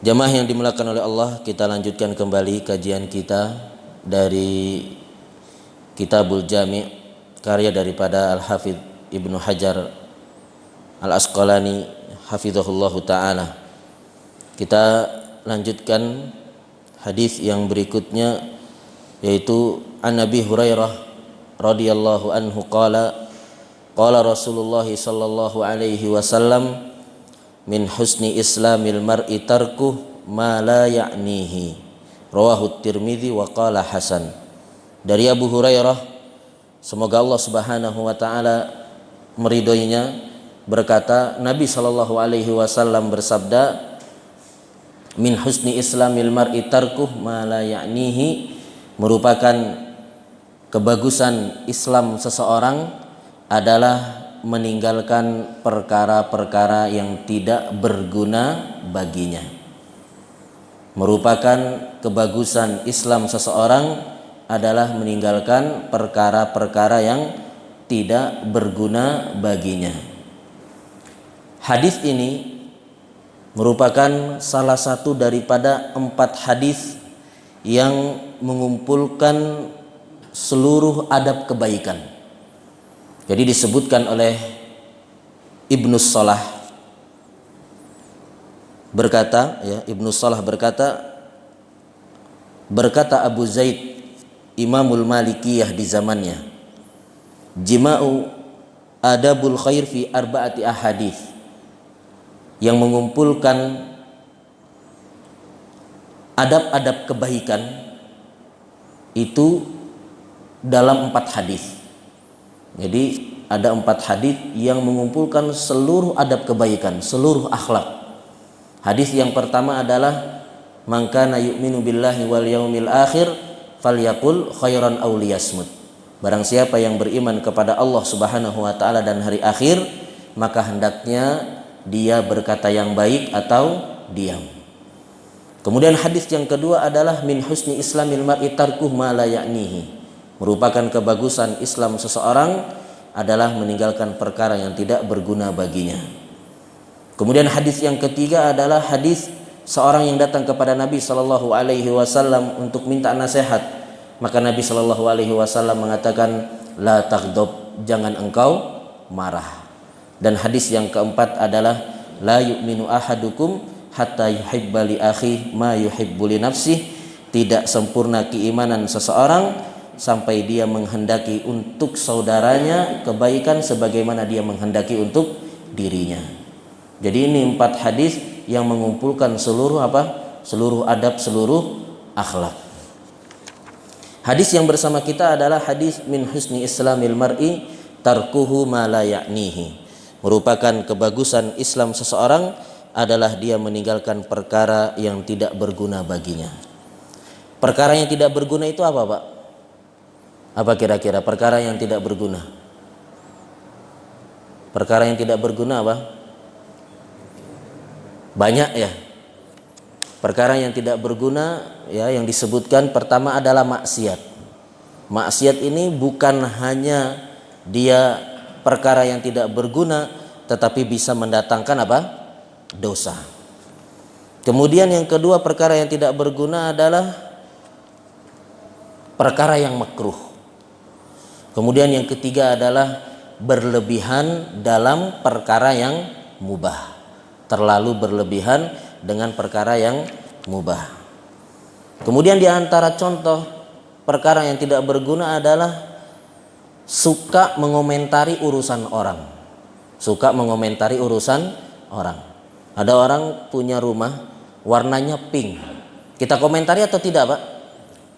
Jamaah yang dimuliakan oleh Allah, kita lanjutkan kembali kajian kita dari Kitabul Jami' karya daripada Al-Hafidh Ibnu Hajar Al-Asqalani hafizahullahu ta'ala. Kita lanjutkan hadis yang berikutnya, yaitu an Abi Hurairah radhiyallahu anhu qala Rasulullah sallallahu alaihi wasallam min husni islamil mar'i tarkuh ma la ya'nihi, rawahu Tirmidzi wa qala hasan. Dari Abu Hurairah, semoga Allah Subhanahu wa taala meridhoinya, berkata, Nabi sallallahu alaihi wasallam bersabda, min husni islamil mar'i tarkuh ma la ya'nihi, merupakan kebagusan Islam seseorang adalah meninggalkan perkara-perkara yang tidak berguna baginya. Merupakan kebagusan Islam seseorang adalah meninggalkan perkara-perkara yang tidak berguna baginya. Hadis ini merupakan salah satu daripada 4 hadis yang mengumpulkan seluruh adab kebaikan. Jadi disebutkan oleh Ibnu Salah berkata, Ibnu Salah berkata Abu Zaid Imamul Malikiyah di zamannya, jima'u adabul khair fi arba'ati ahadits, yang mengumpulkan adab-adab kebaikan itu dalam 4 hadis. Jadi ada 4 hadis yang mengumpulkan seluruh adab kebaikan, seluruh akhlak. Hadis yang pertama adalah man kana yu'minu billahi wal yaumil akhir falyaqul khairan aw liyasmut. Barang siapa yang beriman kepada Allah Subhanahu wa taala dan hari akhir, maka hendaknya dia berkata yang baik atau diam. Kemudian hadis yang kedua adalah min husni islamil mar'i tarkuh ma la ya'nihi, merupakan kebagusan Islam seseorang adalah meninggalkan perkara yang tidak berguna baginya. Kemudian hadis yang ketiga adalah hadis seorang yang datang kepada Nabi sallallahu alaihi wasallam untuk minta nasihat. Maka Nabi sallallahu alaihi wasallam mengatakan, la taghdab, jangan engkau marah. Dan hadis yang keempat adalah la yu'minu ahadukum hatta yuhibba li akhihi ma yuhibbu li nafsihi, tidak sempurna keimanan seseorang sampai dia menghendaki untuk saudaranya kebaikan sebagaimana dia menghendaki untuk dirinya. Jadi ini 4 hadis yang mengumpulkan seluruh seluruh adab, seluruh akhlak. Hadis yang bersama kita adalah hadis min husni islamil mar'i tarkuhu ma la ya'nihi, merupakan kebagusan Islam seseorang adalah dia meninggalkan perkara yang tidak berguna baginya. Perkara yang tidak berguna itu apa, Pak? Apa kira-kira perkara yang tidak berguna? Perkara yang tidak berguna apa? Banyak ya. Perkara yang tidak berguna ya, yang disebutkan pertama adalah maksiat. Maksiat ini bukan hanya dia perkara yang tidak berguna, tetapi bisa mendatangkan apa? Dosa. Kemudian yang kedua, perkara yang tidak berguna adalah perkara yang makruh. Kemudian yang ketiga adalah berlebihan dalam perkara yang mubah, terlalu berlebihan dengan perkara yang mubah. Kemudian di antara contoh perkara yang tidak berguna adalah suka mengomentari urusan orang. Suka mengomentari urusan orang. Ada orang punya rumah warnanya pink. Kita komentari atau tidak, Pak?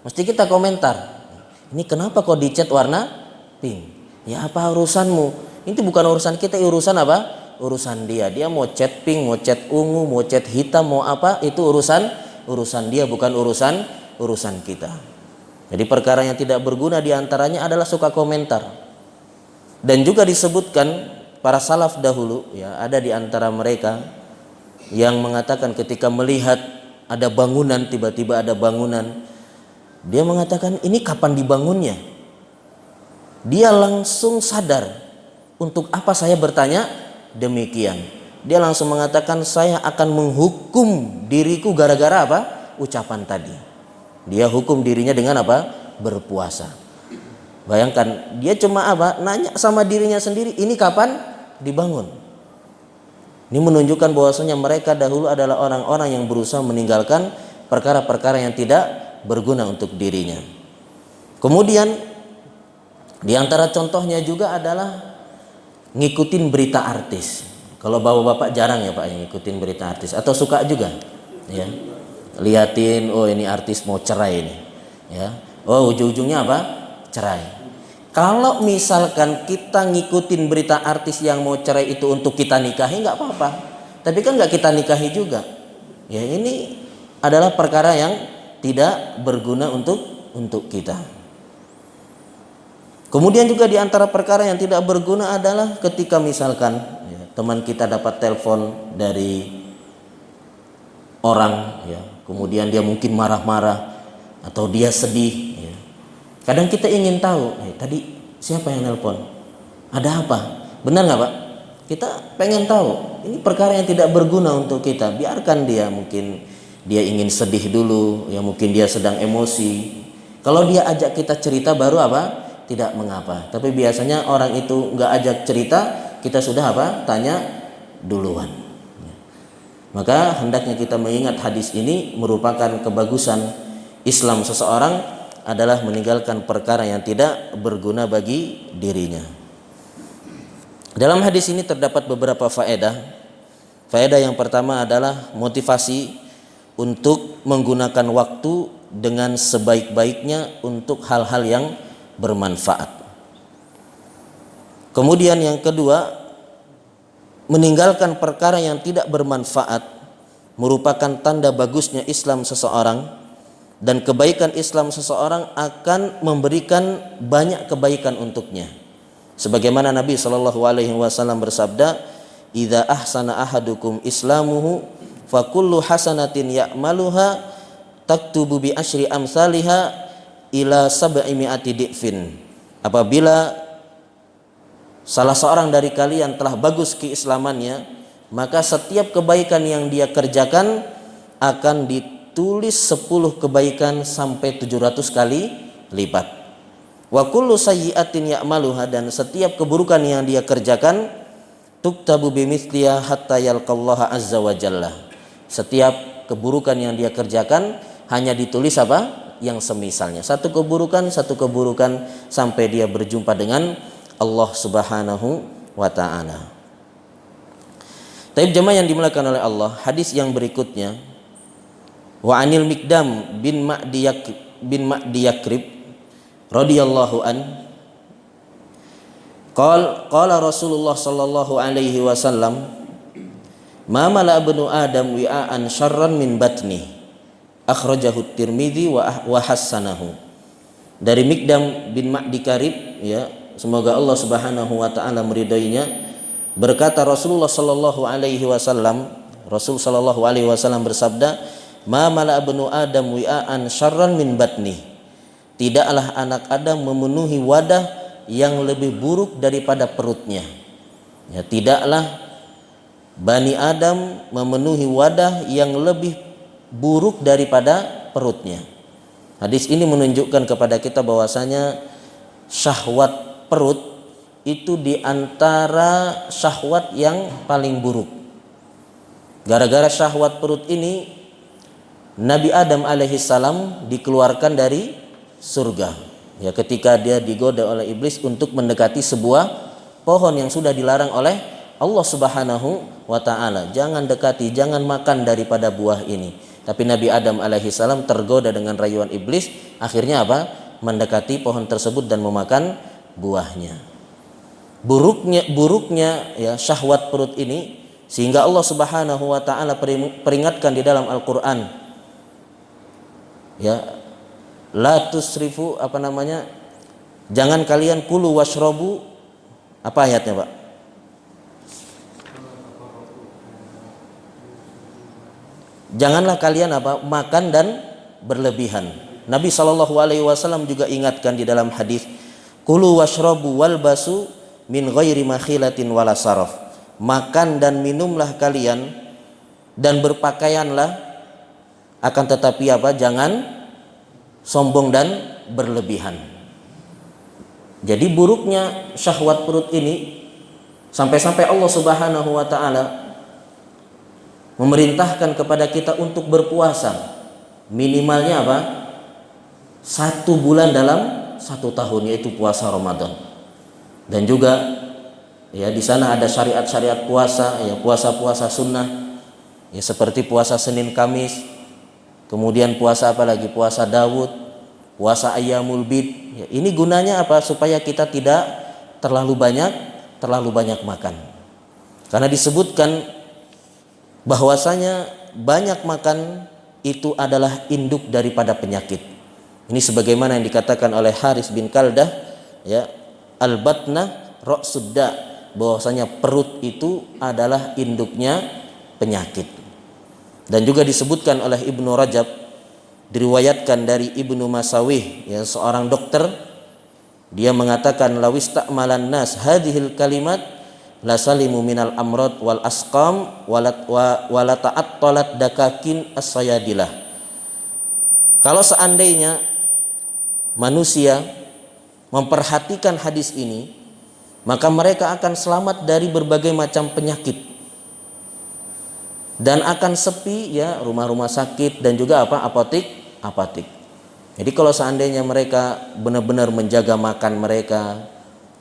Mesti kita komentar. Ini kenapa kok dicat warna pink? Ya apa urusanmu? Ini bukan urusan kita, urusan apa? Urusan dia. Dia mau cat pink, mau cat ungu, mau cat hitam, mau apa? Itu urusan dia, bukan urusan kita. Jadi perkara yang tidak berguna diantaranya adalah suka komentar. Dan juga disebutkan para salaf dahulu, ya, ada di antara mereka yang mengatakan ketika melihat ada bangunan, tiba-tiba ada bangunan, dia mengatakan, ini kapan dibangunnya? Dia langsung sadar, untuk apa saya bertanya demikian? dia langsung mengatakan saya akan menghukum diriku gara-gara apa? Ucapan tadi. Dia hukum dirinya dengan apa? Berpuasa. Bayangkan, dia cuma apa? Nanya sama dirinya sendiri, ini kapan dibangun? Ini menunjukkan bahwasanya mereka dahulu adalah orang-orang yang berusaha meninggalkan perkara-perkara yang tidak berguna untuk dirinya. Kemudian di antara contohnya juga adalah ngikutin berita artis. Kalau bapak-bapak jarang ya Pak yang ngikutin berita artis, atau suka juga ya. Liatin, oh ini artis mau cerai ini ya. Oh ujung-ujungnya apa? Cerai. Kalau misalkan kita ngikutin berita artis yang mau cerai itu untuk kita nikahi nggak apa-apa. Tapi kan nggak kita nikahi juga. Ya ini adalah perkara yang tidak berguna untuk kita. Kemudian juga di antara perkara yang tidak berguna adalah ketika misalkan ya, teman kita dapat telepon dari orang ya, kemudian dia mungkin marah-marah atau dia sedih ya. Kadang kita ingin tahu tadi siapa yang nelpon, ada apa, benar nggak Pak? Kita pengen tahu. Ini perkara yang tidak berguna untuk kita. Biarkan dia, mungkin dia ingin sedih dulu ya, mungkin dia sedang emosi. Kalau dia ajak kita cerita baru apa? Tidak mengapa. Tapi biasanya orang itu nggak ajak cerita, kita sudah apa? Tanya duluan. Maka hendaknya kita mengingat hadis ini merupakan kebagusan Islam seseorang adalah meninggalkan perkara yang tidak berguna bagi dirinya. Dalam hadis ini terdapat beberapa faedah. Faedah yang pertama adalah motivasi untuk menggunakan waktu dengan sebaik-baiknya untuk hal-hal yang bermanfaat. Kemudian yang kedua, meninggalkan perkara yang tidak bermanfaat merupakan tanda bagusnya Islam seseorang, dan kebaikan Islam seseorang akan memberikan banyak kebaikan untuknya. Sebagaimana Nabi SAW bersabda, "Idza ahsana ahadukum islamuhu fakullu hasanatin ya'maluha taktubu bi asyri amsalha ila sab'i mi'ati di'fin." Apabila salah seorang dari kalian telah bagus keislamannya, maka setiap kebaikan yang dia kerjakan akan ditulis 10 kebaikan sampai 700 kali lipat. Wa kullu sayyi'atin ya'maluha, dan setiap keburukan yang dia kerjakan tuktabu bimithliha hatta yalqallaha azza wa jalla. Setiap keburukan yang dia kerjakan hanya ditulis apa? Yang semisalnya. Satu keburukan sampai dia berjumpa dengan Allah Subhanahu wa ta'ala. Taib jemaah yang dimuliakan oleh Allah, hadis yang berikutnya, wa anil Mikdam bin Ma'di Yakrib radhiyallahu an qala Rasulullah sallallahu alaihi wasallam, ma mala ibnu adam wi'an syarran min batni, akhrajahu Tirmidzi wa hassanahu. Dari Mikdam bin Ma'di Karib ya, semoga Allah Subhanahu wa taala meridainya, berkata Rasulullah sallallahu alaihi wasallam, Rasul sallallahu alaihi wasallam bersabda, ma mala ibnu adam wi'an syarran min batni, tidaklah anak Adam memenuhi wadah yang lebih buruk daripada perutnya. Ya, tidaklah Bani Adam memenuhi wadah yang lebih buruk daripada perutnya. Hadis ini menunjukkan kepada kita bahwasanya syahwat perut itu diantara syahwat yang paling buruk. Gara-gara syahwat perut ini Nabi Adam alaihissalam dikeluarkan dari surga. Ya, ketika dia digoda oleh iblis untuk mendekati sebuah pohon yang sudah dilarang oleh Allah Subhanahu wa taala. Jangan dekati, jangan makan daripada buah ini. Tapi Nabi Adam alaihissalam tergoda dengan rayuan iblis, akhirnya apa? Mendekati pohon tersebut dan memakan buahnya. Buruknya ya syahwat perut ini, sehingga Allah Subhanahu wa taala peringatkan di dalam Al-Qur'an. Ya, la tusrifu, jangan kalian kulu washrobu, apa ayatnya Pak? Janganlah kalian makan dan berlebihan. Nabi SAW juga ingatkan di dalam hadis, kulu washrobu walbasu min ghairi makhilatin wala saraf. makan dan minumlah kalian dan berpakaianlah, akan tetapi apa? Jangan sombong dan berlebihan. Jadi buruknya syahwat perut ini sampai-sampai Allah Subhanahu wa taala memerintahkan kepada kita untuk berpuasa minimalnya apa? 1 bulan dalam 1 tahun, yaitu puasa Ramadan. Dan juga ya di sana ada syariat-syariat puasa, ya puasa-puasa sunnah, ya seperti puasa Senin Kamis, kemudian puasa apa lagi? Puasa Daud, puasa Ayyamul Bid. Ya, ini gunanya apa? Supaya kita tidak terlalu banyak makan. Karena disebutkan bahwasanya banyak makan itu adalah induk daripada penyakit. Ini sebagaimana yang dikatakan oleh Haris bin Kaldah, ya, al-batna ra'sudda, bahwasanya perut itu adalah induknya penyakit. Dan juga disebutkan oleh Ibnu Rajab, diriwayatkan dari Ibnu Masawih, ya, seorang dokter, dia mengatakan lawista'malan nas hadhil kalimat la salimu minal amrad wal asqam wala ta'attalat dakakin as-sayadilah. Kalau seandainya manusia memperhatikan hadis ini, maka mereka akan selamat dari berbagai macam penyakit dan akan sepi, ya, rumah-rumah sakit dan juga apa? Apotik. Jadi kalau seandainya mereka benar-benar menjaga makan mereka,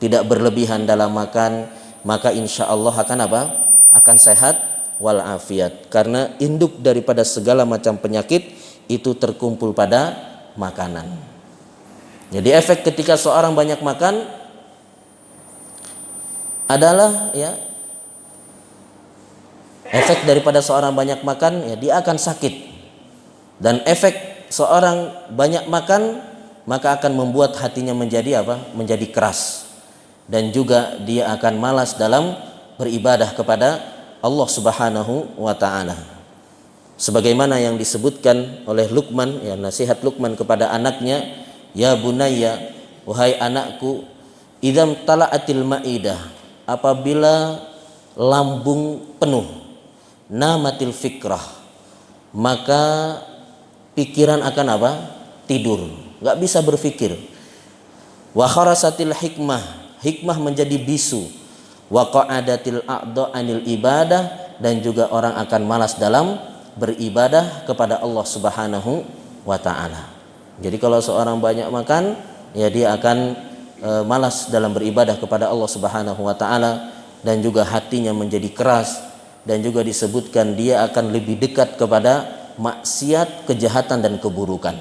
tidak berlebihan dalam makan, maka insya Allah akan apa? Akan sehat walafiat. Karena induk daripada segala macam penyakit itu terkumpul pada makanan. Jadi efek ketika seorang banyak makan adalah, ya, efek daripada seorang banyak makan, ya, dia akan sakit. Dan efek seorang banyak makan maka akan membuat hatinya menjadi apa? Menjadi keras. Dan juga dia akan malas dalam beribadah kepada Allah Subhanahu wa taala. Sebagaimana yang disebutkan oleh Luqman, ya, nasihat Luqman kepada anaknya, ya bunayya, wahai anakku, idzam tala'atil ma'idah, apabila lambung penuh, namatil fikrah, maka pikiran akan apa? Tidur, nggak bisa berpikir. Wa kharasatil hikmah menjadi bisu. Wa qa'adatil a'dha anil ibadah, dan juga orang akan malas dalam beribadah kepada Allah Subhanahu wa taala. Jadi kalau seorang banyak makan, ya dia akan malas dalam beribadah kepada Allah Subhanahu wa taala, dan juga hatinya menjadi keras, dan juga disebutkan dia akan lebih dekat kepada maksiat, kejahatan dan keburukan.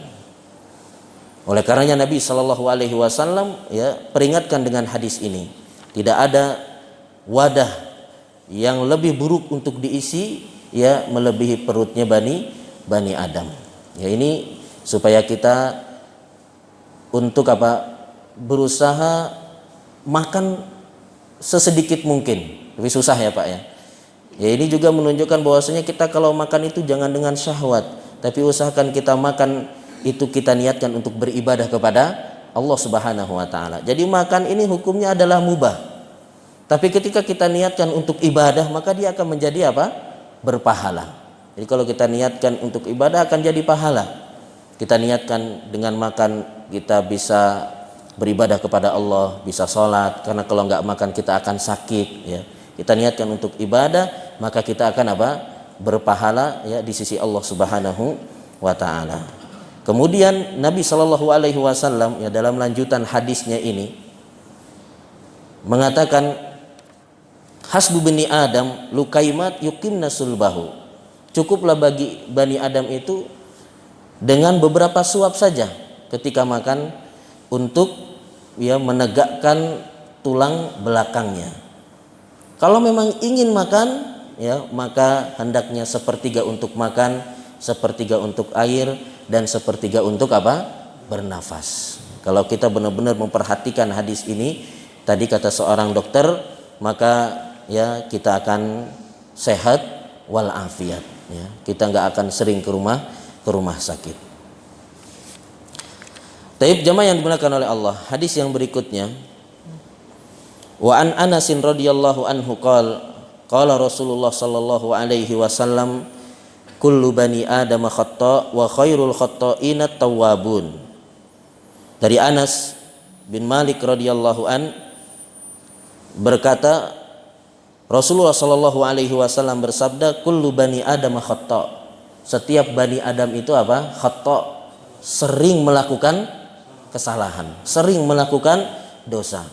Oleh karenanya Nabi Shallallahu Alaihi Wasallam, ya, peringatkan dengan hadis ini, tidak ada wadah yang lebih buruk untuk diisi, ya, melebihi perutnya Bani Adam. Ya, ini supaya kita untuk apa? Berusaha makan sesedikit mungkin. Lebih susah ya Pak, ya. Ya, ini juga menunjukkan bahwasanya kita kalau makan itu jangan dengan syahwat, tapi usahakan kita makan itu kita niatkan untuk beribadah kepada Allah Subhanahu wa taala. Jadi makan ini hukumnya adalah mubah. Tapi ketika kita niatkan untuk ibadah, maka dia akan menjadi apa? Berpahala. Jadi kalau kita niatkan untuk ibadah akan jadi pahala. Kita niatkan dengan makan kita bisa beribadah kepada Allah, bisa sholat, karena kalau nggak makan kita akan sakit, ya. Kita niatkan untuk ibadah, maka kita akan apa? Berpahala, ya, di sisi Allah Subhanahu wa taala. Kemudian Nabi Shallallahu Alaihi Wasallam, ya, dalam lanjutan hadisnya ini mengatakan, hasbu bani Adam lukaimat yuqimna sulbahu. Cukuplah bagi Bani Adam itu dengan beberapa suap saja ketika makan untuk, ya, menegakkan tulang belakangnya. Kalau memang ingin makan, ya, maka hendaknya sepertiga untuk makan, sepertiga untuk air, dan sepertiga untuk apa? Bernafas. Kalau kita benar-benar memperhatikan hadis ini, tadi kata seorang dokter, maka, ya, kita akan sehat walafiat, ya. Kita nggak akan sering ke rumah sakit. Taib jamaah yang dimuliakan oleh Allah, hadis yang berikutnya, wa an Anasin radhiyallahu anhu qala Qala Rasulullah sallallahu alaihi wasallam, kullu bani Adam khata' wa khairul khata'ina tawwabun. Dari Anas bin Malik radhiyallahu an berkata, Rasulullah sallallahu alaihi wasallam bersabda, kullu bani Adam khata'. Setiap bani Adam itu apa? Khata', sering melakukan kesalahan, sering melakukan dosa.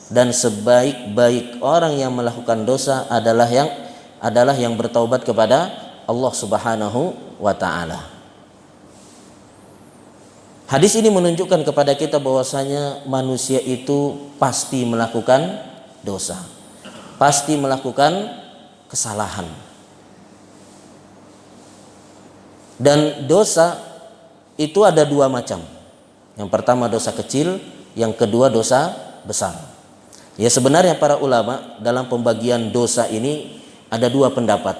Dan sebaik-baik orang yang melakukan dosa adalah yang bertaubat kepada Allah Subhanahu wa taala. Hadis ini menunjukkan kepada kita bahwasanya manusia itu pasti melakukan dosa, pasti melakukan kesalahan. Dan dosa itu ada dua macam. Yang pertama dosa kecil, yang kedua dosa besar. Ya, sebenarnya para ulama dalam pembagian dosa ini ada dua pendapat.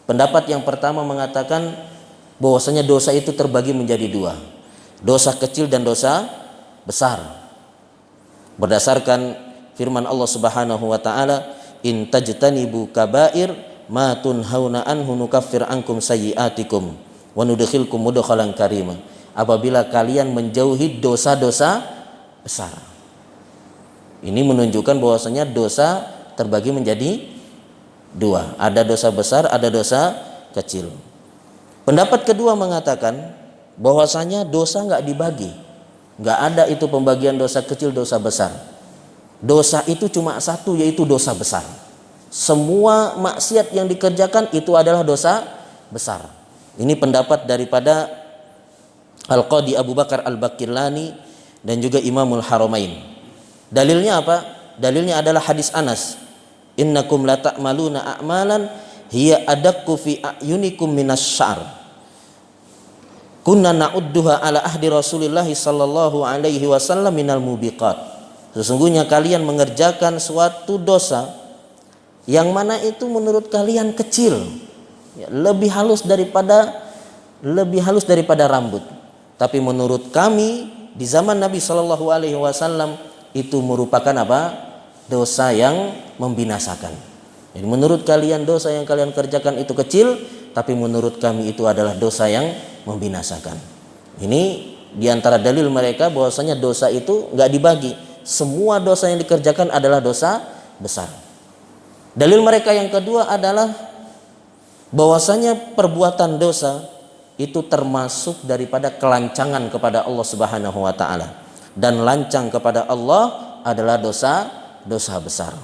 Pendapat yang pertama mengatakan bahwasanya dosa itu terbagi menjadi dua, dosa kecil dan dosa besar. Berdasarkan firman Allah Subhanahu wa taala, in tajtanibu kabair ma tunhauna anhu nukaffir ankum sayyiatikum wa nudkhilkum mudkhalan karima. Apabila kalian menjauhi dosa-dosa besar. Ini menunjukkan bahwasanya dosa terbagi menjadi dua, ada dosa besar, ada dosa kecil. Pendapat kedua mengatakan bahwasanya dosa nggak dibagi, nggak ada itu pembagian dosa kecil, dosa besar. Dosa itu cuma satu, yaitu dosa besar. Semua maksiat yang dikerjakan itu adalah dosa besar. Ini pendapat daripada Al-Qadi Abu Bakar Al-Baqillani dan juga Imamul Haramain. Dalilnya apa? Dalilnya adalah hadis Anas, innakum la ta'maluna a'malan hiya adakku fi a'yunikum minas syar kunna na'udduha ala ahdi Rasulillah sallallahu alaihi wasallam minal mubiqat. Sesungguhnya kalian mengerjakan suatu dosa yang mana itu menurut kalian kecil, lebih halus daripada rambut, tapi menurut kami di zaman Nabi sallallahu alaihi wasallam itu merupakan apa? Dosa yang membinasakan. Jadi menurut kalian dosa yang kalian kerjakan itu kecil, tapi menurut kami itu adalah dosa yang membinasakan. Ini diantara dalil mereka bahwasanya dosa itu nggak dibagi. Semua dosa yang dikerjakan adalah dosa besar. Dalil mereka yang kedua adalah bahwasanya perbuatan dosa itu termasuk daripada kelancangan kepada Allah Subhanahu wa taala. Dan lancang kepada Allah adalah dosa besar.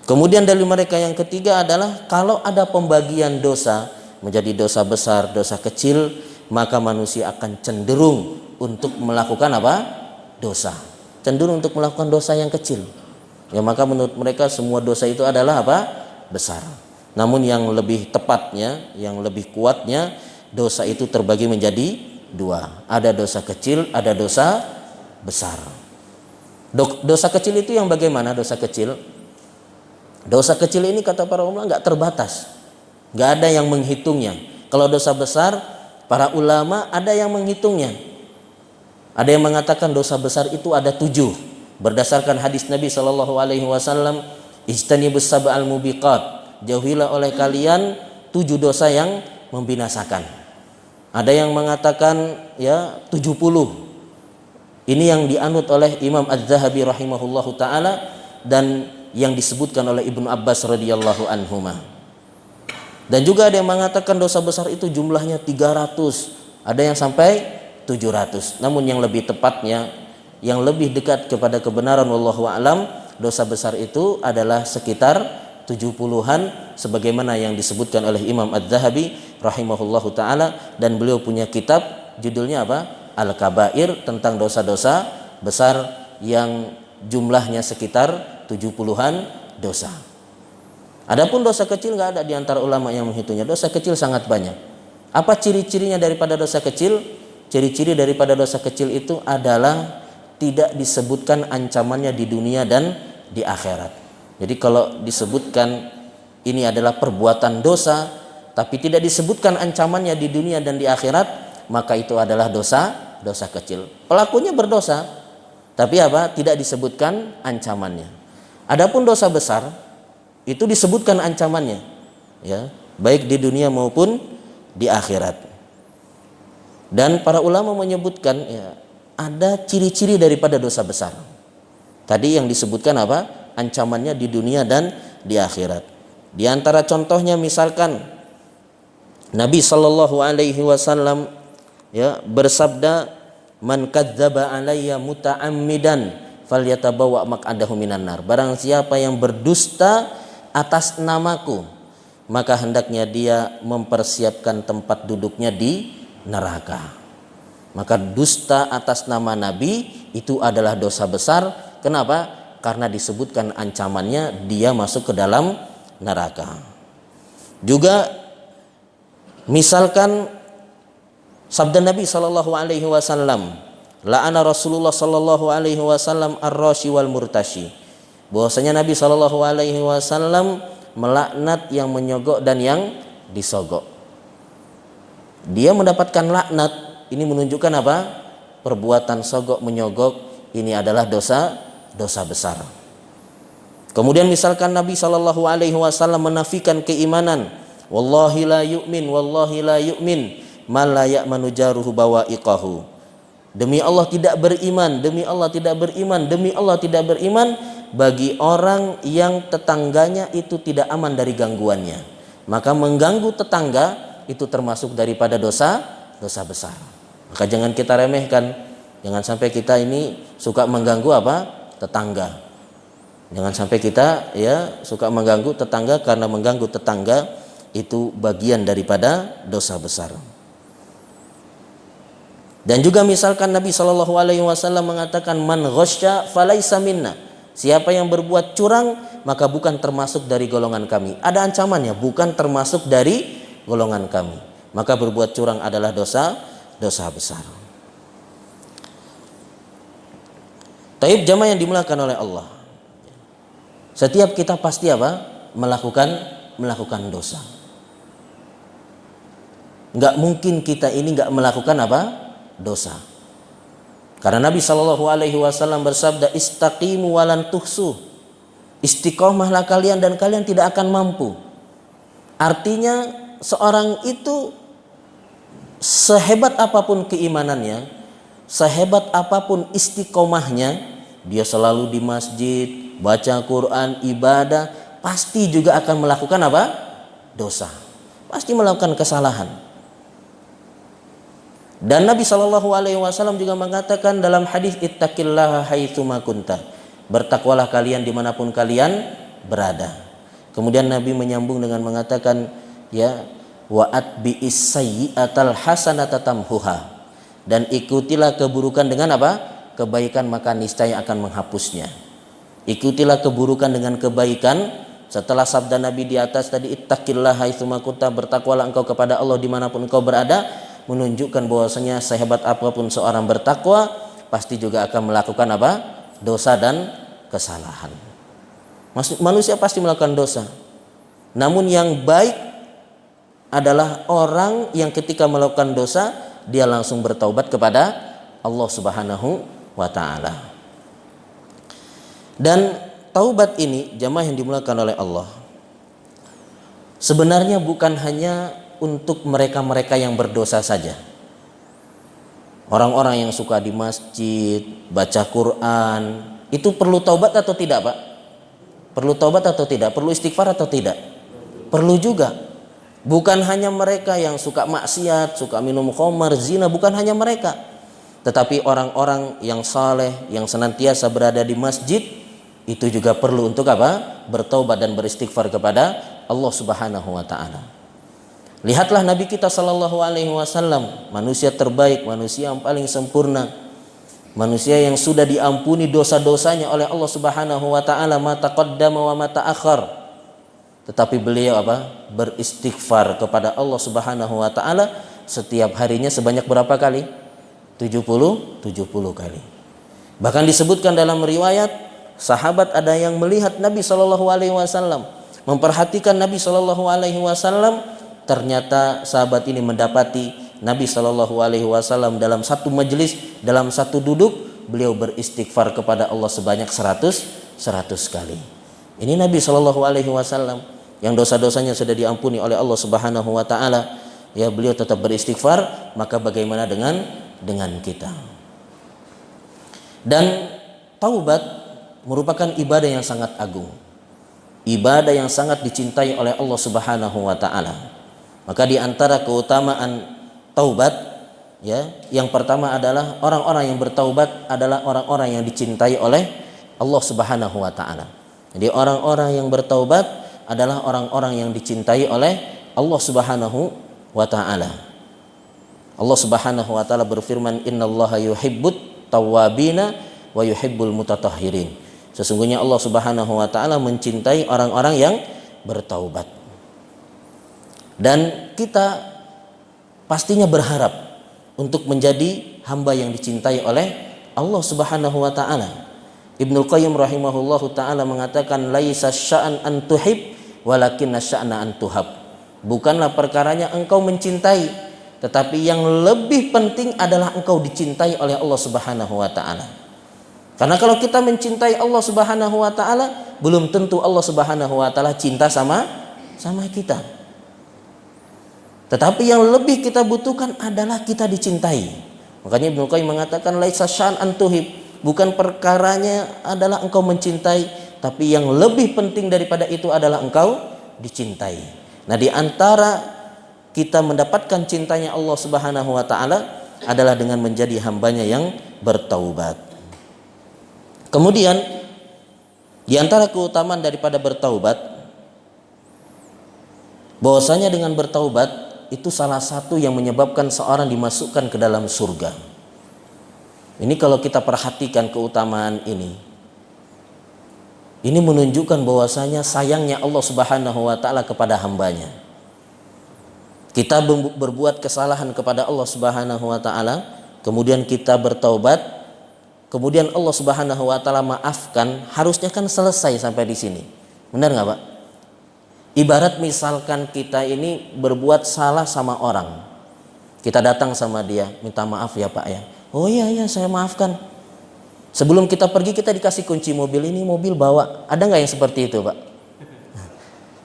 Kemudian dari mereka yang ketiga adalah kalau ada pembagian dosa menjadi dosa besar, dosa kecil, maka manusia akan cenderung untuk melakukan apa? Dosa. Cenderung untuk melakukan dosa yang kecil. Ya, maka menurut mereka semua dosa itu adalah apa? Besar. Namun yang lebih tepatnya, yang lebih kuatnya, dosa itu terbagi menjadi dua. Ada dosa kecil, ada dosa besar. Dosa kecil itu yang bagaimana dosa kecil? Dosa kecil ini kata para ulama nggak terbatas, nggak ada yang menghitungnya. Kalau dosa besar, para ulama ada yang menghitungnya. Ada yang mengatakan dosa besar itu ada 7 berdasarkan hadis Nabi Shallallahu Alaihi Wasallam, ijtanibus sab'al mubiqat, jauhilah oleh kalian 7 dosa yang membinasakan. Ada yang mengatakan ya 70. Ini yang dianut oleh Imam Az-Zahabi rahimahullahu taala dan yang disebutkan oleh Ibnu Abbas radhiyallahu anhuma. Dan juga ada yang mengatakan dosa besar itu jumlahnya 300, ada yang sampai 700. Namun yang lebih tepatnya, yang lebih dekat kepada kebenaran wallahu a'lam, dosa besar itu adalah sekitar 70-an sebagaimana yang disebutkan oleh Imam Az-Zahabi rahimahullahu taala, dan beliau punya kitab judulnya apa? Al-Kabair, tentang dosa-dosa besar yang jumlahnya sekitar 70-an dosa. Adapun dosa kecil nggak ada di antara ulama yang menghitungnya. Dosa kecil sangat banyak. Apa ciri-cirinya daripada dosa kecil? Ciri-ciri daripada dosa kecil itu adalah tidak disebutkan ancamannya di dunia dan di akhirat. Jadi kalau disebutkan ini adalah perbuatan dosa tapi tidak disebutkan ancamannya di dunia dan di akhirat, maka itu adalah dosa kecil. Pelakunya berdosa tapi apa? Tidak disebutkan ancamannya. Adapun dosa besar Itu disebutkan ancamannya, ya, baik di dunia maupun di akhirat. Dan para ulama menyebutkan, ya, ada ciri-ciri daripada dosa besar. Tadi yang disebutkan apa? Ancamannya di dunia dan di akhirat. Di antara contohnya misalkan Nabi Shallallahu Alaihi Wasallam, ya, bersabda, man kadzdzaba alayya muta'ammidan falyatabawa maq'adahu minan nar. Barang siapa yang berdusta atas namaku, maka hendaknya dia mempersiapkan tempat duduknya di neraka. Maka dusta atas nama Nabi itu adalah dosa besar. Kenapa? Karena disebutkan ancamannya dia masuk ke dalam neraka. Juga misalkan sabda Nabi Shallallahu Alaihi Wasallam, la'ana Rasulullah Shallallahu Alaihi Wasallam ar-rashi wal murtashi. Bahwasanya Nabi Shallallahu Alaihi Wasallam melaknat yang menyogok dan yang disogok. Dia mendapatkan laknat. Ini menunjukkan apa? Perbuatan sogok menyogok ini adalah dosa besar. Kemudian misalkan Nabi Shallallahu Alaihi Wasallam menafikan keimanan, wallahi la yu'min man la ya'manu jaruhu bawa'iqahu. Demi Allah tidak beriman, demi Allah tidak beriman, demi Allah tidak beriman bagi orang yang tetangganya itu tidak aman dari gangguannya. Maka mengganggu tetangga itu termasuk daripada dosa besar. Maka jangan kita remehkan. Jangan sampai kita ini suka mengganggu apa? Tetangga. Jangan sampai kita, ya, suka mengganggu tetangga, karena mengganggu tetangga itu bagian daripada dosa besar. Dan juga misalkan Nabi Shallallahu Alaihi Wasallam mengatakan, man ghasya falaisa minna. Siapa yang berbuat curang maka bukan termasuk dari golongan kami. Ada ancamannya, bukan termasuk dari golongan kami. Maka berbuat curang adalah dosa besar. Taib jamaah yang dimuliakan oleh Allah. Setiap kita pasti apa? Melakukan dosa. Nggak mungkin kita ini nggak melakukan apa? Dosa. Karena Nabi Shallallahu Alaihi Wasallam bersabda, istaqimu walan tuhsu. Istiqomahlah kalian dan kalian tidak akan mampu. Artinya seorang itu sehebat apapun keimanannya, sehebat apapun istiqomahnya, dia selalu di masjid, baca Quran, ibadah, pasti juga akan melakukan apa? Dosa. Pasti melakukan kesalahan. Dan Nabi Shallallahu Alaihi Wasallam juga mengatakan dalam hadis, ittaqillaha haitsuma kunta. Bertakwalah kalian dimanapun kalian berada. Kemudian Nabi menyambung dengan mengatakan, ya, wa'at bi'is sayyi'atal hasanata tamhuha. Dan ikutilah keburukan dengan apa? Kebaikan, maka niscaya akan menghapusnya. Ikutilah keburukan dengan kebaikan. Setelah sabda Nabi di atas tadi, ittaqillaha haitsuma kunta, bertakwalah engkau kepada Allah dimanapun engkau berada, menunjukkan bahwasanya sehebat apapun seorang bertakwa pasti juga akan melakukan apa? Dosa dan kesalahan. Manusia pasti melakukan dosa. Namun yang baik adalah orang yang ketika melakukan dosa dia langsung bertaubat kepada Allah Subhanahu wa taala. Dan taubat ini, jamaah yang dimuliakan oleh Allah, sebenarnya bukan hanya untuk mereka-mereka yang berdosa saja. Orang-orang yang suka di masjid, baca Quran, itu perlu taubat atau tidak, Pak? Perlu taubat atau tidak? Perlu istighfar atau tidak? Perlu juga. Bukan hanya mereka yang suka maksiat, suka minum khamar, zina, bukan hanya mereka. Tetapi orang-orang yang saleh, yang senantiasa berada di masjid, itu juga perlu untuk apa? Bertaubat dan beristighfar kepada Allah Subhanahu wa taala. Lihatlah Nabi kita Shallallahu Alaihi Wasallam, manusia terbaik, manusia yang paling sempurna, manusia yang sudah diampuni dosa-dosanya oleh Allah Subhanahu wa taala, ma taqaddama wa ma ta'akhkhar. Tetapi beliau apa? Beristighfar kepada Allah Subhanahu wa taala setiap harinya sebanyak berapa kali? 70 kali. Bahkan disebutkan dalam riwayat, sahabat ada yang melihat Nabi Shallallahu Alaihi Wasallam, memperhatikan Nabi Shallallahu Alaihi Wasallam. Ternyata sahabat ini mendapati Nabi Shallallahu Alaihi Wasallam dalam satu majelis, dalam satu duduk, beliau beristighfar kepada Allah sebanyak 100 kali. Ini Nabi Shallallahu Alaihi Wasallam yang dosa-dosanya sudah diampuni oleh Allah Subhanahu Wa Taala, ya beliau tetap beristighfar, maka bagaimana dengan kita? Dan taubat merupakan ibadah yang sangat agung, ibadah yang sangat dicintai oleh Allah Subhanahu Wa Taala. Maka di antara keutamaan taubat, ya, yang pertama adalah orang-orang yang bertaubat adalah orang-orang yang dicintai oleh Allah Subhanahu Wa Taala. Jadi orang-orang yang bertaubat adalah orang-orang yang dicintai oleh Allah Subhanahu wa Ta'ala. Allah Subhanahu wa Ta'ala berfirman, innallaha yuhibbut tawwabina wa yuhibbul mutatahhirin. Sesungguhnya Allah Subhanahu wa Ta'ala mencintai orang-orang yang bertaubat. Dan kita pastinya berharap untuk menjadi hamba yang dicintai oleh Allah Subhanahu wa Ta'ala. Ibnu Qayyim rahimahullahu ta'ala mengatakan, laisa sya'an an tuhib walakinna sya'na an tuhab. Bukanlah perkaranya engkau mencintai, tetapi yang lebih penting adalah engkau dicintai oleh Allah Subhanahu wa Ta'ala. Karena kalau kita mencintai Allah Subhanahu wa Ta'ala, belum tentu Allah Subhanahu wa Ta'ala cinta sama kita. Tetapi yang lebih kita butuhkan adalah kita dicintai. Makanya Ibnu Qayyim mengatakan, laisa sya'an an tuhib. Bukan perkaranya adalah engkau mencintai, tapi yang lebih penting daripada itu adalah engkau dicintai. Nah, di antara kita mendapatkan cintanya Allah Subhanahu wa Ta'ala adalah dengan menjadi hambanya yang bertaubat. Kemudian di antara keutamaan daripada bertaubat, bahwasanya dengan bertaubat itu salah satu yang menyebabkan seorang dimasukkan ke dalam surga. Ini kalau kita perhatikan keutamaan ini menunjukkan bahwasanya sayangnya Allah Subhanahu wa Ta'ala kepada hambanya. Kita berbuat kesalahan kepada Allah Subhanahu wa Ta'ala, kemudian kita bertaubat, kemudian Allah Subhanahu wa Ta'ala maafkan, harusnya kan selesai sampai di sini. Benar nggak, Pak? Ibarat misalkan kita ini berbuat salah sama orang, kita datang sama dia, minta maaf ya Pak ya. Oh iya saya maafkan. Sebelum kita pergi kita dikasih kunci mobil, ini mobil bawa. Ada nggak yang seperti itu, Pak?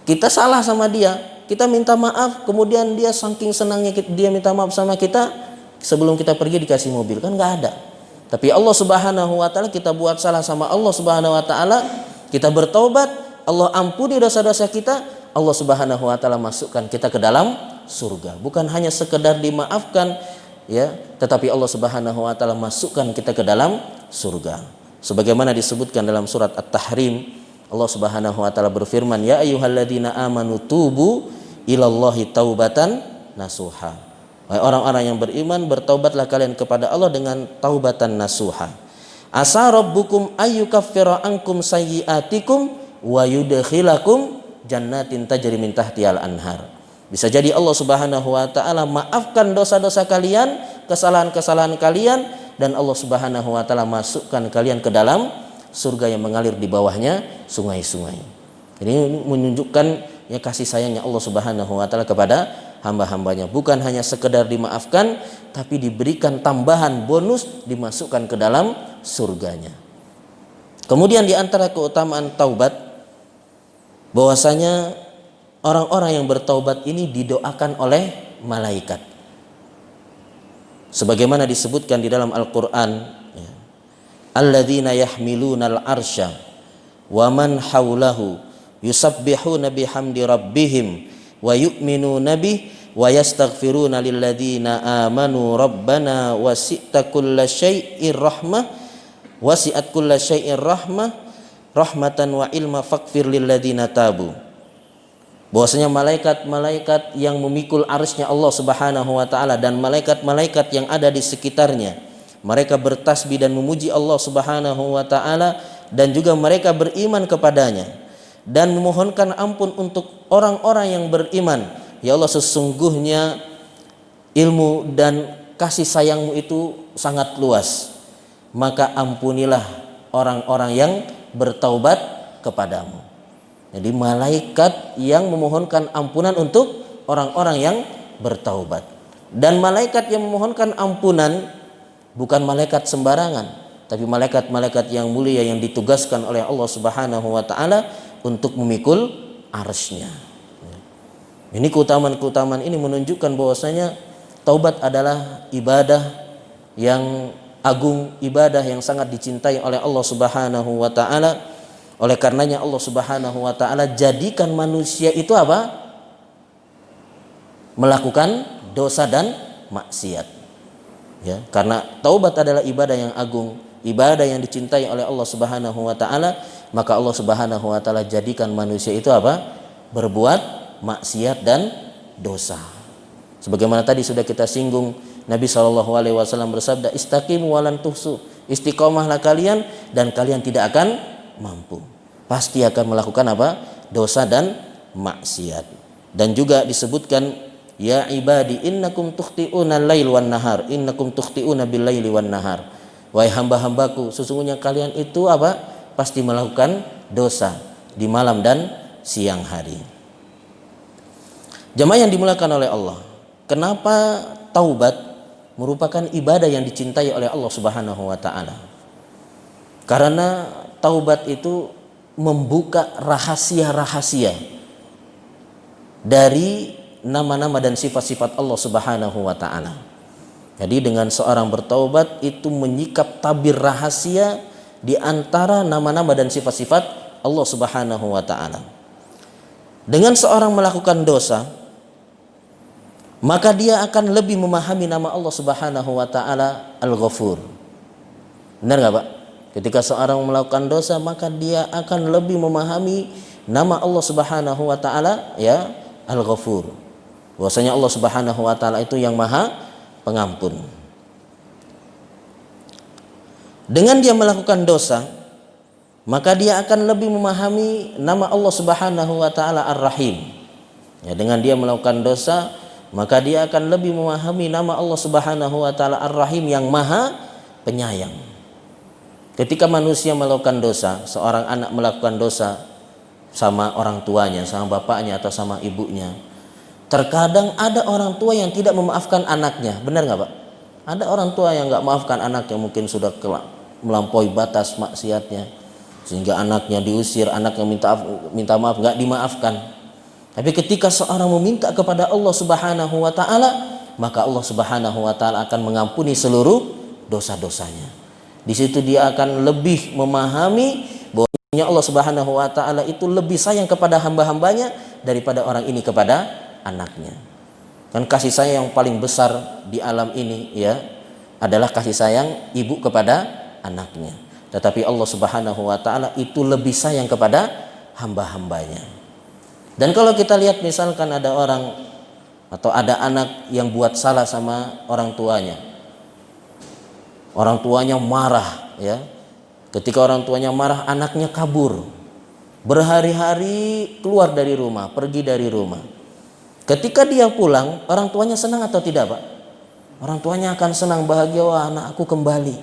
Kita salah sama dia, kita minta maaf, kemudian dia saking senangnya dia minta maaf sama kita, sebelum kita pergi dikasih mobil, kan nggak ada. Tapi Allah Subhanahu wa Ta'ala, kita buat salah sama Allah Subhanahu wa Ta'ala, kita bertaubat, Allah ampuni dosa-dosa kita, Allah Subhanahu wa Ta'ala masukkan kita ke dalam surga. Bukan hanya sekedar dimaafkan, ya, tetapi Allah Subhanahu wa Ta'ala masukkan kita ke dalam surga. Sebagaimana disebutkan dalam surat At-Tahrim, Allah Subhanahu wa Ta'ala berfirman, ya ayyuhalladzina amanu tubu ilallahi taubatan nasuha. Wahai orang-orang yang beriman, bertaubatlah kalian kepada Allah dengan taubatan nasuha. Asa rabbukum ayyukaffira ankum sayyiatikum wa yudkhilakum jannatin tajri min tahtihal anhar. Bisa jadi Allah Subhanahu wa Ta'ala maafkan dosa-dosa kalian, kesalahan-kesalahan kalian, dan Allah Subhanahu wa Ta'ala masukkan kalian ke dalam surga yang mengalir di bawahnya sungai-sungai. Ini menunjukkan ya kasih sayangnya Allah Subhanahu wa Ta'ala kepada hamba-hambanya. Bukan hanya sekedar dimaafkan, tapi diberikan tambahan bonus, dimasukkan ke dalam surganya. Kemudian di antara keutamaan taubat, bahwasanya orang-orang yang bertaubat ini didoakan oleh malaikat. Sebagaimana disebutkan di dalam Al-Qur'an, ya, alladzina yahmilunal arsya wa man haulahu yusabbihuna bihamdi rabbihim wa yu'minuna bih wa yastaghfiruna lilladzina amanu rabbana wasi'ta kulla syai'ir rahmah wasi'at kulla syai'ir rahmah rahmatan wa ilma faghfir lilladzina tabu. Bahwasanya malaikat-malaikat yang memikul arsy-Nya Allah Subhanahu wa Ta'ala dan malaikat-malaikat yang ada di sekitarnya, mereka bertasbih dan memuji Allah Subhanahu wa Ta'ala, dan juga mereka beriman kepadanya dan memohonkan ampun untuk orang-orang yang beriman. Ya Allah, sesungguhnya ilmu dan kasih sayangmu itu sangat luas, maka ampunilah orang-orang yang bertaubat kepadamu. Jadi malaikat yang memohonkan ampunan untuk orang-orang yang bertaubat. Dan malaikat yang memohonkan ampunan bukan malaikat sembarangan, tapi malaikat-malaikat yang mulia yang ditugaskan oleh Allah Subhanahu wa Ta'ala untuk memikul arsy-Nya. Ini keutamaan-keutamaan ini menunjukkan bahwasanya taubat adalah ibadah yang agung, ibadah yang sangat dicintai oleh Allah Subhanahu wa taala. Oleh karenanya Allah Subhanahu wa taala jadikan manusia itu apa? Melakukan dosa dan maksiat. Ya, karena taubat adalah ibadah yang agung, ibadah yang dicintai oleh Allah Subhanahu wa taala, maka Allah Subhanahu wa taala jadikan manusia itu apa? Berbuat maksiat dan dosa. Sebagaimana tadi sudah kita singgung, Nabi SAW bersabda, istaqimu walan tuhsu, istiqomahlah kalian dan kalian tidak akan mampu, pasti akan melakukan apa? Dosa dan maksiat. Dan juga disebutkan, ya ibadi innakum tukhti'una al-lail wan nahar, innakum tukhti'una bil laili wan nahar. Wahai hamba-hambaku, sesungguhnya kalian itu apa? Pasti melakukan dosa di malam dan siang hari. Jamaah yang dimuliakan oleh Allah, kenapa taubat merupakan ibadah yang dicintai oleh Allah Subhanahu wa taala? Karena taubat itu membuka rahasia-rahasia dari nama-nama dan sifat-sifat Allah Subhanahu wa taala. Jadi dengan seorang bertaubat itu menyikap tabir rahasia di antara nama-nama dan sifat-sifat Allah Subhanahu wa taala. Dengan seorang melakukan dosa, maka dia akan lebih memahami nama Allah Subhanahu wa taala Al-Ghafur. Benar enggak, Pak? Ketika seorang melakukan dosa, maka dia akan lebih memahami nama Allah Subhanahu wa taala ya Al-Ghafur. Bahwasanya Allah Subhanahu wa taala itu yang Maha Pengampun. Dengan dia melakukan dosa, maka dia akan lebih memahami nama Allah Subhanahu wa taala Ar-Rahim. Ya, dengan dia melakukan dosa, maka dia akan lebih memahami nama Allah Subhanahu wa taala Ar-Rahim yang Maha Penyayang. Ketika manusia melakukan dosa, seorang anak melakukan dosa sama orang tuanya, sama bapaknya atau sama ibunya, terkadang ada orang tua yang tidak memaafkan anaknya. Benar nggak, Pak? Ada orang tua yang nggak maafkan anaknya, mungkin sudah melampaui batas maksiatnya sehingga anaknya diusir, anaknya minta maaf nggak dimaafkan. Tapi ketika seorang meminta kepada Allah Subhanahu wa taala, maka Allah Subhanahu wa taala akan mengampuni seluruh dosa-dosanya. Di situ dia akan lebih memahami bahwasanya Allah Subhanahu wa taala itu lebih sayang kepada hamba-hambanya daripada orang ini kepada anaknya. Kan kasih sayang yang paling besar di alam ini ya adalah kasih sayang ibu kepada anaknya. Tetapi Allah Subhanahu wa taala itu lebih sayang kepada hamba-hambanya. Dan kalau kita lihat misalkan ada orang atau ada anak yang buat salah sama orang tuanya. Orang tuanya marah ya. Ketika orang tuanya marah, anaknya kabur. Berhari-hari keluar dari rumah, pergi dari rumah. Ketika dia pulang, orang tuanya senang atau tidak, Pak? Orang tuanya akan senang, bahagia, wah anak aku kembali.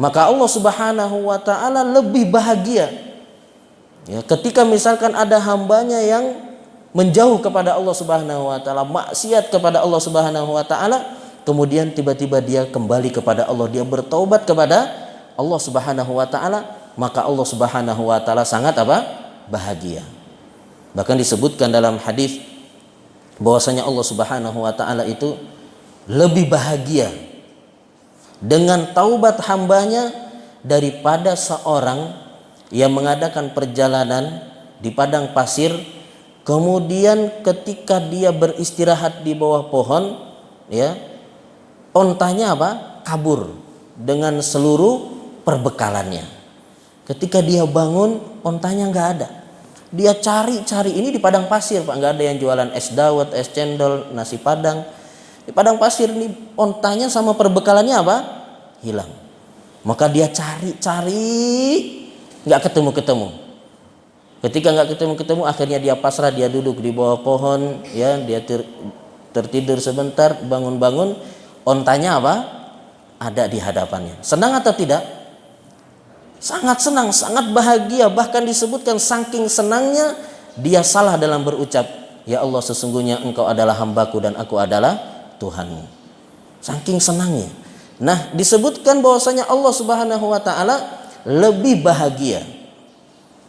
Maka Allah Subhanahu wa taala lebih bahagia ya, ketika misalkan ada hambanya yang menjauh kepada Allah Subhanahu wa taala, maksiat kepada Allah Subhanahu wa taala, kemudian tiba-tiba dia kembali kepada Allah, dia bertaubat kepada Allah Subhanahu wa taala, maka Allah Subhanahu wa taala sangat apa? Bahagia. Bahkan disebutkan dalam hadis bahwasanya Allah Subhanahu wa taala itu lebih bahagia dengan taubat hambanya daripada seorang yang mengadakan perjalanan di padang pasir, kemudian ketika dia beristirahat di bawah pohon ya, ontanya apa? Kabur dengan seluruh perbekalannya. Ketika dia bangun, ontanya nggak ada. Dia cari-cari, ini di padang pasir, Pak, nggak ada yang jualan es dawet, es cendol, nasi padang. Di padang pasir ini ontanya sama perbekalannya apa? Hilang. Maka dia cari-cari, nggak ketemu-ketemu. Ketika nggak ketemu-ketemu, akhirnya dia pasrah, dia duduk di bawah pohon, ya, dia tertidur sebentar, bangun-bangun, ontanya apa? Ada di hadapannya. Senang atau tidak? Sangat senang, sangat bahagia. Bahkan disebutkan saking senangnya dia salah dalam berucap, ya Allah, sesungguhnya Engkau adalah hambaku dan aku adalah Tuhanmu. Saking senangnya. Nah, disebutkan bahwasanya Allah Subhanahu wa taala lebih bahagia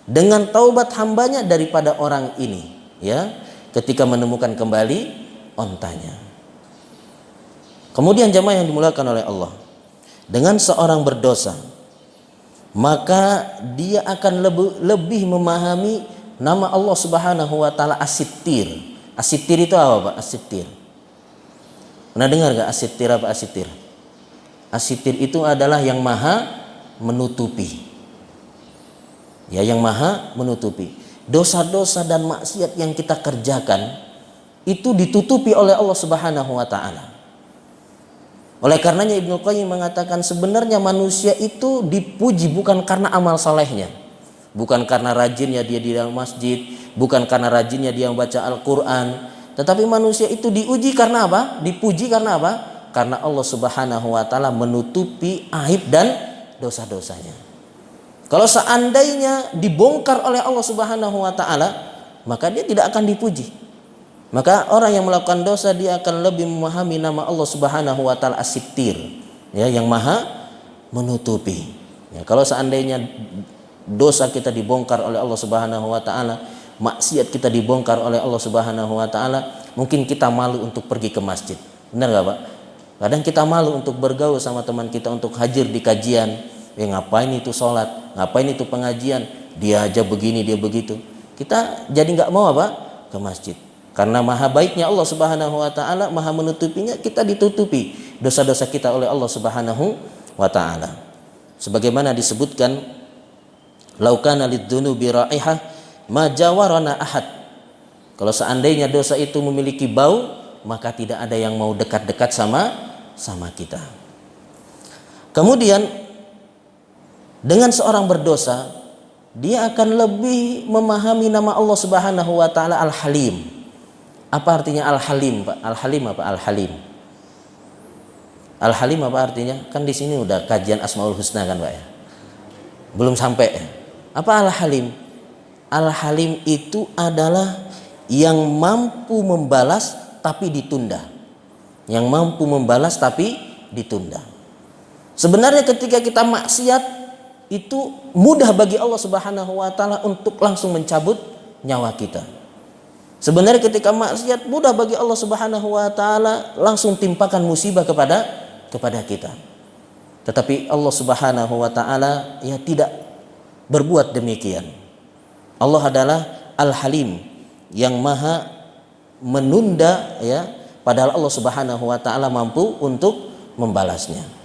dengan taubat hambanya daripada orang ini, ya, ketika menemukan kembali ontanya. Kemudian jamaah yang dimuliakan oleh Allah, dengan seorang berdosa, maka dia akan lebih memahami nama Allah Subhanahu wa taala As-Sittir. As-Sittir itu apa, Pak? As-Sittir. Pernah dengar gak As-Sittir apa As-Sittir? As-Sittir itu adalah yang maha menutupi. Ya, yang maha menutupi. Dosa-dosa dan maksiat yang kita kerjakan itu ditutupi oleh Allah Subhanahu wa taala. Oleh karenanya Ibnu Qayyim mengatakan sebenarnya manusia itu dipuji bukan karena amal salehnya, bukan karena rajinnya dia di dalam masjid, bukan karena rajinnya dia membaca Al-Quran, tetapi manusia itu diuji karena apa? Dipuji karena apa? Karena Allah Subhanahu wa taala menutupi aib dan dosa-dosanya. Kalau seandainya dibongkar oleh Allah Subhanahu wa taala, maka dia tidak akan dipuji. Maka orang yang melakukan dosa dia akan lebih memahami nama Allah Subhanahu wa taala As-Sittir, ya, yang maha menutupi. Ya, kalau seandainya dosa kita dibongkar oleh Allah Subhanahu wa taala, maksiat kita dibongkar oleh Allah Subhanahu wa taala, mungkin kita malu untuk pergi ke masjid. Benar enggak, Pak? Kadang kita malu untuk bergaul sama teman kita, untuk hadir di kajian. Ngapain itu sholat, ngapain itu pengajian, dia aja begini, dia begitu. Kita jadi nggak mau apa? Ke masjid. Karena maha baiknya Allah Subhanahu wa taala, maha menutupinya, kita ditutupi dosa-dosa kita oleh Allah Subhanahu wa taala. Sebagaimana disebutkan, laukana lidzunubi raihah ma jawarana ahad. Kalau seandainya dosa itu memiliki bau, maka tidak ada yang mau dekat-dekat sama kita. Kemudian dengan seorang berdosa, dia akan lebih memahami nama Allah Subhanahu wa taala Al-Halim. Apa artinya Al-Halim, Pak? Al-Halim apa? Al-Halim. Al-Halim apa artinya? Kan di sini udah kajian Asmaul Husna kan, Pak, ya? Belum sampai. Apa Al-Halim? Al-Halim itu adalah yang mampu membalas tapi ditunda. Yang mampu membalas tapi ditunda. Sebenarnya ketika kita maksiat, itu mudah bagi Allah Subhanahu wa taala untuk langsung mencabut nyawa kita. Sebenarnya ketika maksiat mudah bagi Allah Subhanahu wa taala langsung timpakan musibah kepada kita. Tetapi Allah Subhanahu wa taala ya tidak berbuat demikian. Allah adalah Al-Halim, yang maha menunda, ya, padahal Allah Subhanahu wa taala mampu untuk membalasnya.